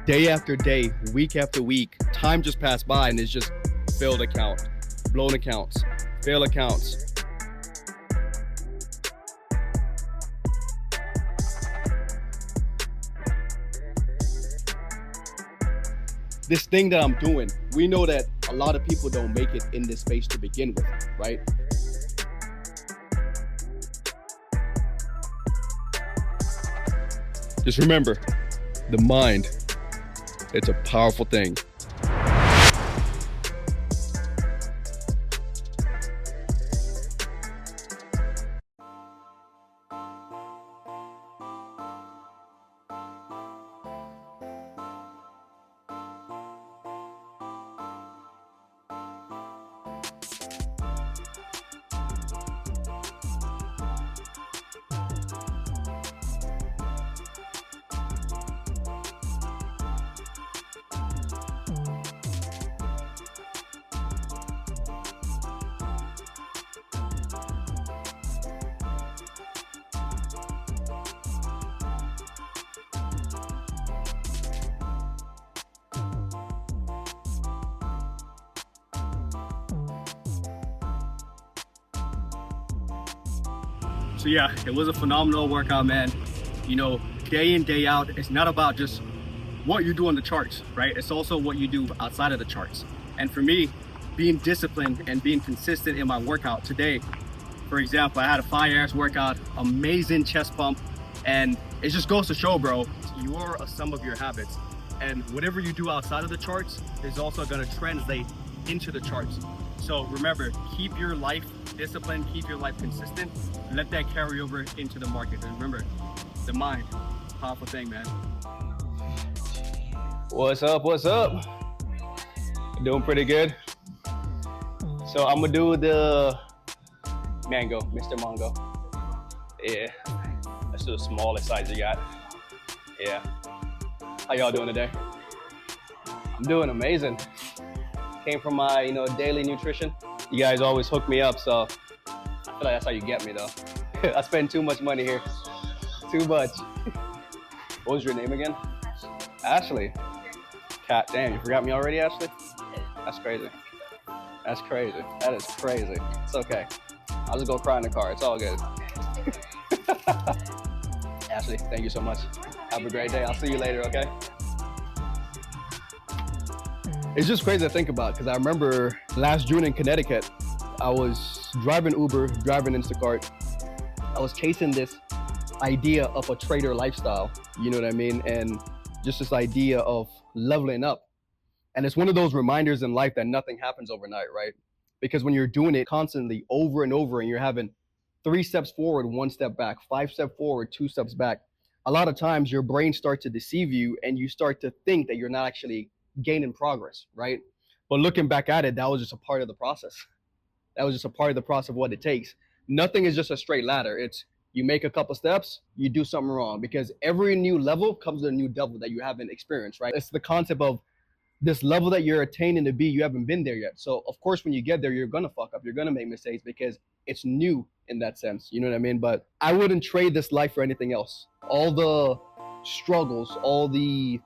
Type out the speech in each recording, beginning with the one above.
day after day, week after week, time just passed by and it's just failed account, blown accounts, fail accounts. This thing that I'm doing, we know that a lot of people don't make it in this space to begin with, right? Just remember, the mind, it's a powerful thing. So yeah, it was a phenomenal workout, man. You know, day in, day out, it's not about just what you do on the charts, right? It's also what you do outside of the charts. And for me, being disciplined and being consistent in my workout today, for example, I had a fire-ass workout, amazing chest pump, and it just goes to show, bro, you are a sum of your habits. And whatever you do outside of the charts is also gonna translate into the charts. So remember, keep your life disciplined, keep your life consistent, let that carry over into the market. And remember, the mind, powerful thing, man. What's up, what's up? Doing pretty good. So I'm gonna do the mango, Mr. Mango. Yeah, let's do the smallest size you got. Yeah. How y'all doing today? I'm doing amazing. Came from my, daily nutrition. You guys always hook me up, so I feel like that's how you get me though. I spend too much money here. Too much. What was your name again? Ashley. Cat, damn, you forgot me already, Ashley? That's crazy. That's crazy. That is crazy. It's okay. I'll just go cry in the car. It's all good. Ashley, thank you so much. Have a great day. I'll see you later, okay? It's just crazy to think about because I remember last June in Connecticut, I was driving Uber, driving Instacart. I was chasing this idea of a trader lifestyle, you know what I mean? And just this idea of leveling up. And it's one of those reminders in life that nothing happens overnight, right? Because when you're doing it constantly over and over and you're having 3 steps forward, 1 step back, 5 steps forward, 2 steps back, a lot of times your brain starts to deceive you and you start to think that you're not actually gaining progress, right? But looking back at it, that was just a part of the process. That was just a part of the process of what it takes. Nothing is just a straight ladder. It's you make a couple steps, you do something wrong because every new level comes with a new devil that you haven't experienced, right? It's the concept of this level that you're attaining to be, you haven't been there yet. So of course, when you get there, you're gonna fuck up, you're gonna make mistakes because it's new in that sense, you know what I mean? But I wouldn't trade this life for anything else. All the struggles, all the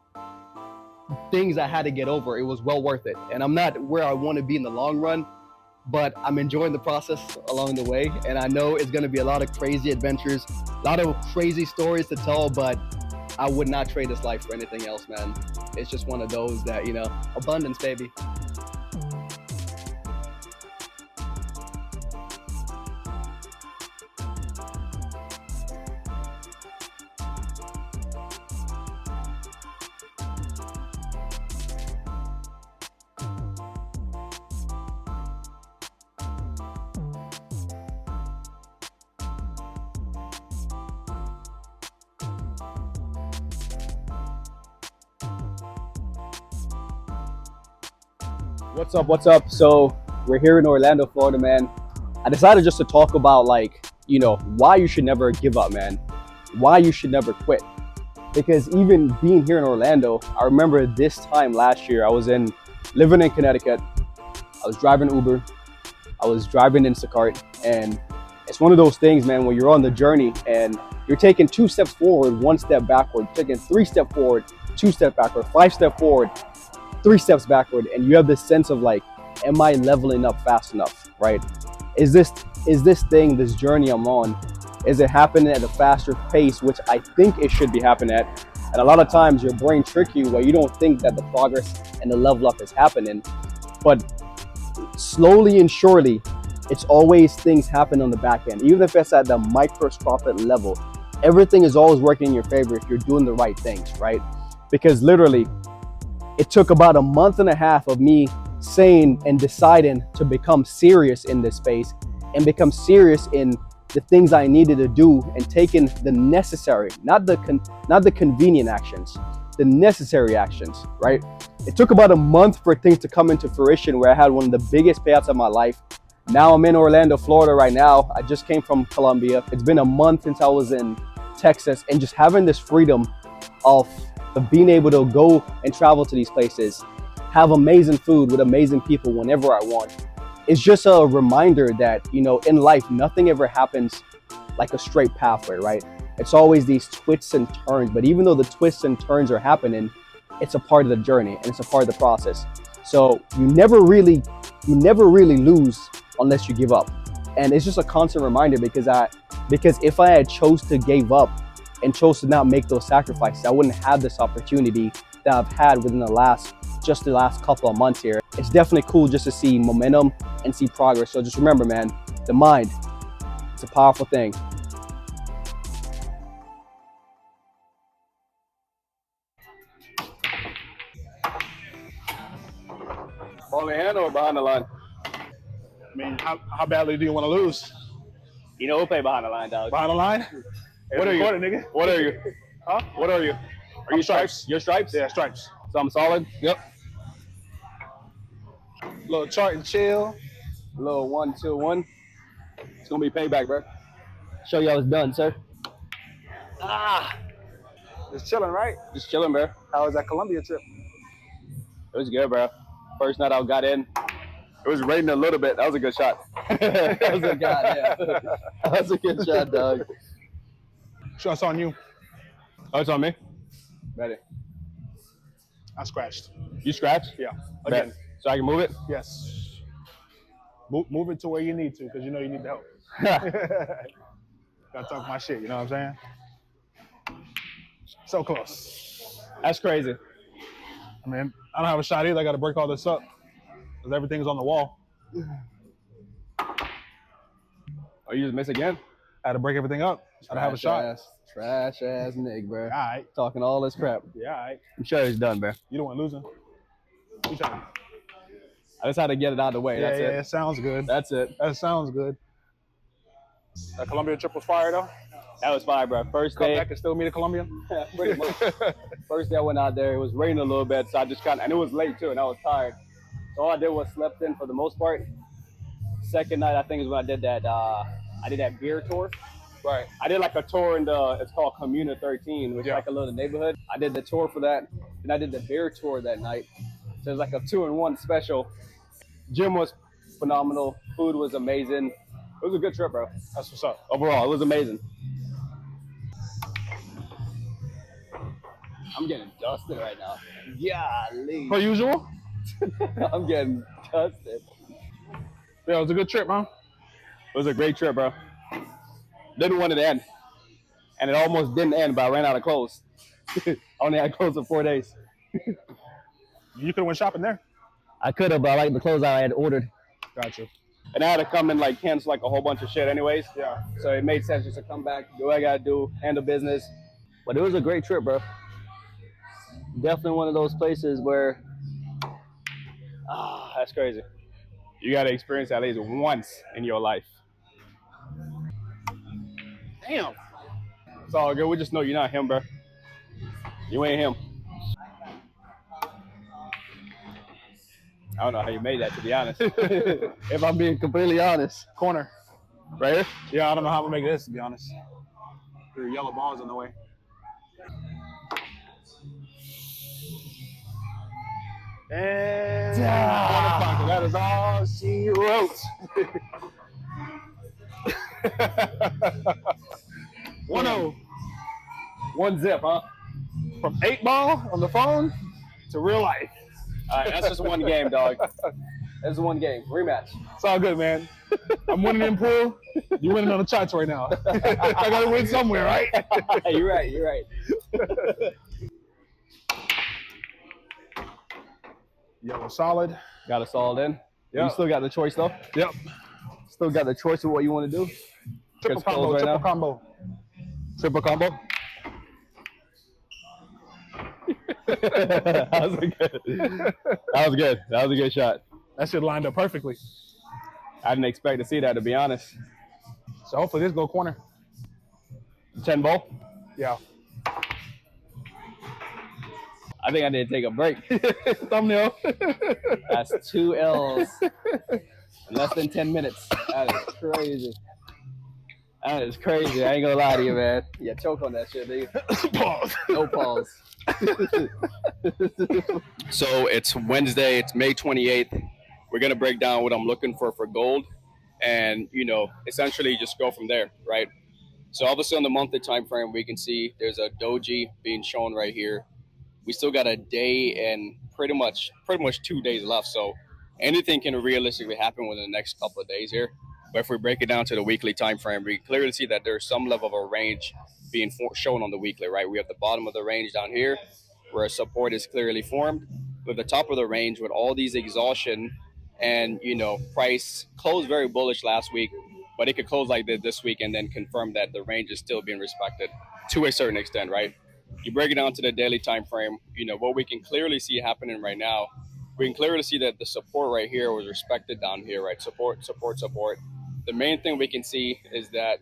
things I had to get over, it was well worth it. And I'm not where I want to be in the long run, but I'm enjoying the process along the way. And I know it's going to be a lot of crazy adventures, a lot of crazy stories to tell, but I would not trade this life for anything else, man. It's just one of those that, abundance, baby. What's up? So we're here in Orlando, Florida, man. I decided just to talk about why you should never give up, man. Why you should never quit. Because even being here in Orlando, I remember this time last year, I was living in Connecticut. I was driving Uber. I was driving Instacart. And it's one of those things, man, when you're on the journey and you're taking 2 steps forward, 1 step backward, taking 3 steps forward, 2 steps backward, 5 steps forward, 3 steps backward, and you have this sense of like, am I leveling up fast enough, right? Is this thing, this journey I'm on, is it happening at a faster pace, which I think it should be happening at? And a lot of times your brain trick you where you don't think that the progress and the level up is happening, but slowly and surely, it's always things happen on the back end. Even if it's at the microscopic level, everything is always working in your favor if you're doing the right things, right? Because literally, it took about a month and a half of me saying and deciding to become serious in this space and become serious in the things I needed to do and taking the necessary, not the convenient actions, the necessary actions, right? It took about a month for things to come into fruition where I had one of the biggest payouts of my life. Now I'm in Orlando, Florida right now. I just came from Colombia. It's been a month since I was in Texas, and just having this freedom of being able to go and travel to these places, have amazing food with amazing people whenever I want. It's just a reminder that, you know, in life, nothing ever happens like a straight pathway, right? It's always these twists and turns, but even though the twists and turns are happening, it's a part of the journey and it's a part of the process. So you never really lose unless you give up. And it's just a constant reminder because if I had chose to give up and chose to not make those sacrifices, I wouldn't have this opportunity that I've had within the last couple of months here. It's definitely cool just to see momentum and see progress. So just remember, man, the mind, it's a powerful thing. Ball in hand or behind the line? I mean, how badly do you want to lose? You know, we'll play behind the line, dog. Behind the line? What are you? Nigga. What are you? Huh? What are you? Are you stripes? You're stripes? Yeah, stripes. So I'm solid? Yep. Little chart and chill. Little 1, 2, 1. It's gonna be payback, bro. Show y'all it's done, sir. Just chilling, right? Just chilling, bro. How was that Colombia trip? It was good, bro. First night I got in, it was raining a little bit. That was a good shot. That was a goddamn. That was a good shot, dog. Shot's on you. Oh, it's on me. Ready. I scratched. You scratch? Yeah. Again. Again. So I can move it? Yes. Move it to where you need to, because you know you need the help. Gotta talk my shit, you know what I'm saying? So close. That's crazy. I mean, I don't have a shot either. I gotta break all this up. Because everything's on the wall. Oh, you just miss again? I had to break everything up. I don't have a shot. Trash ass Nick, bro. All right. Talking all this crap. Yeah, all right. I'm sure it's done, bro. You don't want losing. You trying? I just had to get it out of the way. That's it. It sounds good. That's it. That sounds good. That Colombia trip was fire, though. That was fire, bro. First Come day. back and still meet a Colombian? Pretty much. First day I went out there, it was raining a little bit, so I just and it was late too, and I was tired. So all I did was slept in for the most part. Second night, I think, is when I did that beer tour. Right. I did like a tour in it's called Comuna 13, which is like a little neighborhood. I did the tour for that, and I did the beer tour that night. So it was like a 2-in-1 special. Gym was phenomenal. Food was amazing. It was a good trip, bro. That's what's up. Overall, it was amazing. I'm getting dusted right now. Golly. Per usual? I'm getting dusted. Yeah, it was a good trip, man. It was a great trip, bro. Didn't want it to end. And it almost didn't end, but I ran out of clothes. I only had clothes for 4 days. You could have went shopping there. I could have, but I like the clothes I had ordered. Gotcha. And I had to come and like cancel like a whole bunch of shit anyways. Yeah. So it made sense just to come back, do what I gotta do, handle business. But it was a great trip, bro. Definitely one of those places where, that's crazy. You gotta experience at least once in your life. Damn. It's all good. We just know you're not him, bro. You ain't him. I don't know how you made that, to be honest. If I'm being completely honest. Corner. Right here? Yeah, I don't know how I'm going to make this, to be honest. There are yellow balls in the way. And corner pocket. That is all she wrote. 1-0. 1 zip, huh? From 8 ball on the phone to real life. All right, that's just one game, dog. That's one game. Rematch. It's all good, man. I'm winning in pool. You're winning on the charts right now. I gotta win somewhere, right? You're right. You're right. Yellow solid. Got us all in. Yeah. You still got the choice though. Yep. Still got the choice of what you want to do. Triple Just close combo. right Triple now. combo. Triple combo. That was good. That was good. That was a good shot. That shit lined up perfectly. I didn't expect to see that, to be honest. So hopefully this go corner. 10 ball. Yeah. I think I need to take a break. Thumbnail. That's 2 L's in less than 10 minutes. That is crazy. That is crazy. I ain't gonna lie to you, man. Yeah, choke on that shit, dude. Pause. No pause. So it's Wednesday. It's May 28th. We're gonna break down what I'm looking for gold, and essentially just go from there, right? So obviously on the monthly time frame, we can see there's a doji being shown right here. We still got a day and pretty much 2 days left. So anything can realistically happen within the next couple of days here. But if we break it down to the weekly time frame, we clearly see that there's some level of a range being shown on the weekly, right? We have the bottom of the range down here where support is clearly formed. With the top of the range with all these exhaustion and, price closed very bullish last week, but it could close like this week and then confirm that the range is still being respected to a certain extent, right? You break it down to the daily time frame, what we can clearly see happening right now, we can clearly see that the support right here was respected down here, right? Support. The main thing we can see is that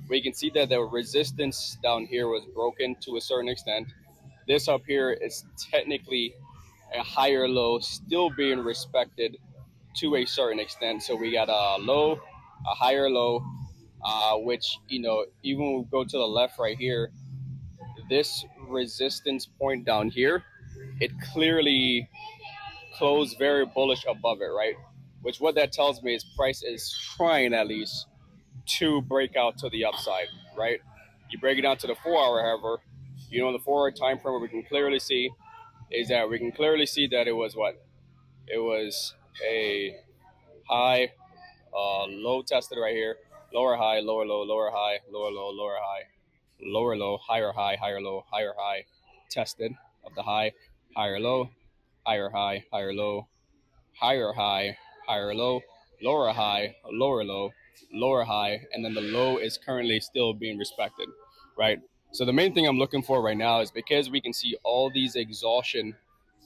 the resistance down here was broken to a certain extent. This up here is technically a higher low still being respected to a certain extent. So we got a low, a higher low, which, even when we go to the left right here, this resistance point down here, it clearly closed very bullish above it, right? Which what that tells me is price is trying at least to break out to the upside, right? You break it down to the 4 hour, however, in the 4 hour time frame, what we can clearly see is that it was what? It was a high, low tested right here, lower high, lower low, lower high, lower low, lower high, lower low, higher high, higher low, higher high, tested of the high, higher low, higher high, higher low, higher high, higher low, lower high, lower low, lower high, and then the low is currently still being respected, right? So the main thing I'm looking for right now is because we can see all these exhaustion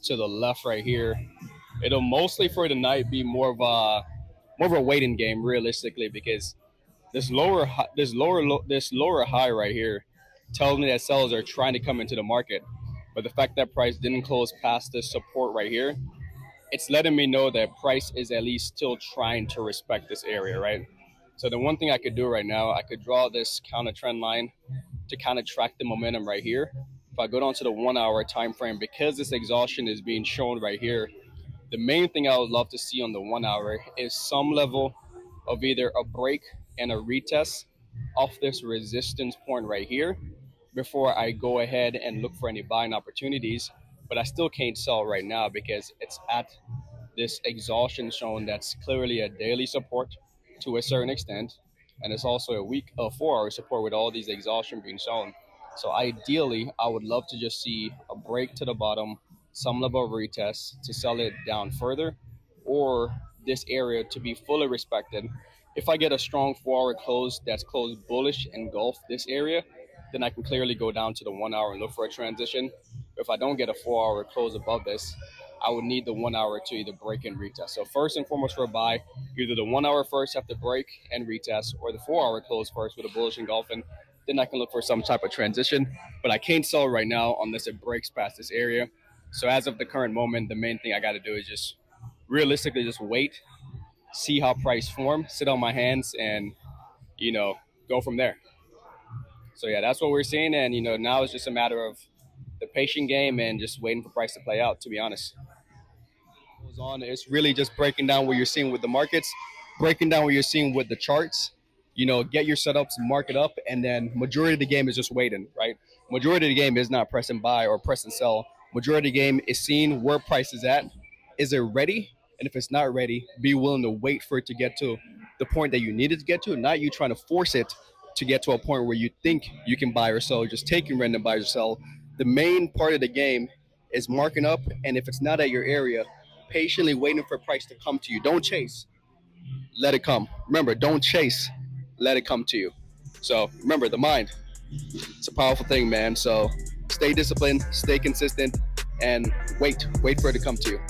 to the left right here, it'll mostly for tonight be more of a waiting game realistically, because this lower high right here tells me that sellers are trying to come into the market, but the fact that price didn't close past this support right here, it's letting me know that price is at least still trying to respect this area, right? So the one thing I could do right now, I could draw this counter trend line to kind of track the momentum right here. If I go down to the 1 hour time frame, because this exhaustion is being shown right here, the main thing I would love to see on the 1 hour is some level of either a break and a retest off this resistance point right here before I go ahead and look for any buying opportunities. But I still can't sell right now because it's at this exhaustion zone that's clearly a daily support to a certain extent, and it's also a 4 hour support with all these exhaustion being shown. So ideally, I would love to just see a break to the bottom, some level of retest to sell it down further, or this area to be fully respected. If I get a strong 4 hour close that's closed bullish engulf this area, then I can clearly go down to the 1 hour and look for a transition. If I don't get a 4 hour close above this, I would need the 1 hour to either break and retest. So first and foremost for a buy, either the 1 hour first have to break and retest, or the 4 hour close first with a bullish engulfing. Then I can look for some type of transition. But I can't sell right now unless it breaks past this area. So as of the current moment, the main thing I got to do is just realistically just wait, see how price form, sit on my hands, and go from there. So yeah, that's what we're seeing, and now it's just a matter of the patient game and just waiting for price to play out, to be honest. Goes on, it's really just breaking down what you're seeing with the markets, breaking down what you're seeing with the charts. Get your setups, mark it up, and then majority of the game is just waiting, right? Majority of the game is not press and buy or press and sell. Majority of the game is seeing where price is at. Is it ready? And if it's not ready, be willing to wait for it to get to the point that you need it to get to, not you trying to force it to get to a point where you think you can buy or sell, just taking random buy or sell. The main part of the game is marking up, and if it's not at your area, patiently waiting for price to come to you. Don't chase. Let it come. Remember, don't chase. Let it come to you. So remember, the mind, it's a powerful thing, man. So stay disciplined, stay consistent, and wait for it to come to you.